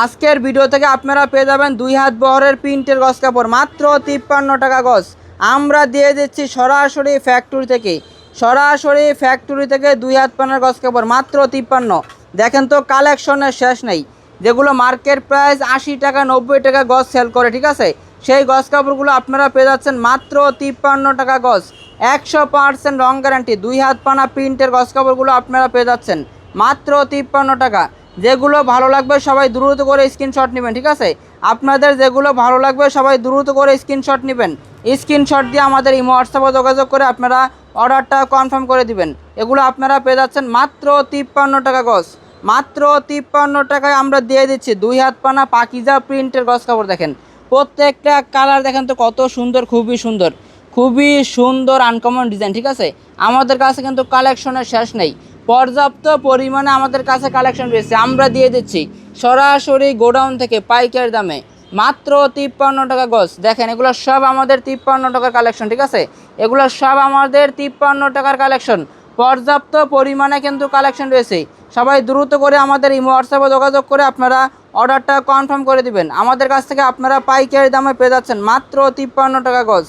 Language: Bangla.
আজকের ভিডিও থেকে আপনারা পেয়ে যাবেন 2 হাত বহরের প্রিন্টের গজ কাপড় মাত্র 53 টাকা গজ। আমরা দিয়ে দিচ্ছি সরাসরি ফ্যাক্টরি থেকে 2 হাত পানার গজ কাপড় মাত্র 53। দেখেন তো কালেকশনের শেষ নেই। যেগুলো মার্কেট প্রাইস 80 টাকা 90 টাকা গজ সেল করে, ঠিক আছে, সেই গজ কাপড়গুলো আপনারা পেয়ে যাচ্ছেন মাত্র 53 টাকা গজ। 100% রং গ্যারান্টি 2 হাত পানা প্রিন্টের গজ কাপড়গুলো আপনারা পেয়ে যাচ্ছেন মাত্র 53 টাকা। যেগুলো ভালো লাগবে সবাই দ্রুত করে স্ক্রিনশট নেবেন, ঠিক আছে। আপনাদের যেগুলো ভালো লাগবে সবাই দ্রুত করে স্ক্রিনশট নেবেন। স্ক্রিনশট দিয়ে আমাদের ইমো হোয়াটসঅ্যাপে যোগাযোগ করে আপনারা অর্ডারটা কনফার্ম করে দিবেন। এগুলো আপনারা পেয়ে যাচ্ছেন মাত্র 53 টাকা গজ। মাত্র 53 টাকায় আমরা দিয়ে দিচ্ছি 2 হাত পানা পাকিজা প্রিন্টের গজ কাপড়। দেখেন প্রত্যেকটা কালার দেখেন তো কত সুন্দর, খুবই সুন্দর আনকমন ডিজাইন, ঠিক আছে। আমাদের কাছে কিন্তু কালেকশনের শেষ নেই, পর্যাপ্ত পরিমাণে আমাদের কাছে কালেকশন রয়েছে। আমরা দিয়ে দিচ্ছি সরাসরি গোডাউন থেকে পাইকারি দামে মাত্র 53 টাকা গজ। দেখেন এগুলো সব আমাদের 53 টাকার কালেকশন, ঠিক আছে। এগুলো সব আমাদের 53 টাকার কালেকশন। পর্যাপ্ত পরিমাণে কিন্তু কালেকশন রয়েছে। সবাই দ্রুত করে আমাদের ইমো হোয়াটসঅ্যাপে যোগাযোগ করে আপনারা অর্ডারটা কনফার্ম করে দিবেন। আমাদের কাছ থেকে আপনারা পাইকারি দামে পেয়ে যাচ্ছেন মাত্র 53 টাকা গজ।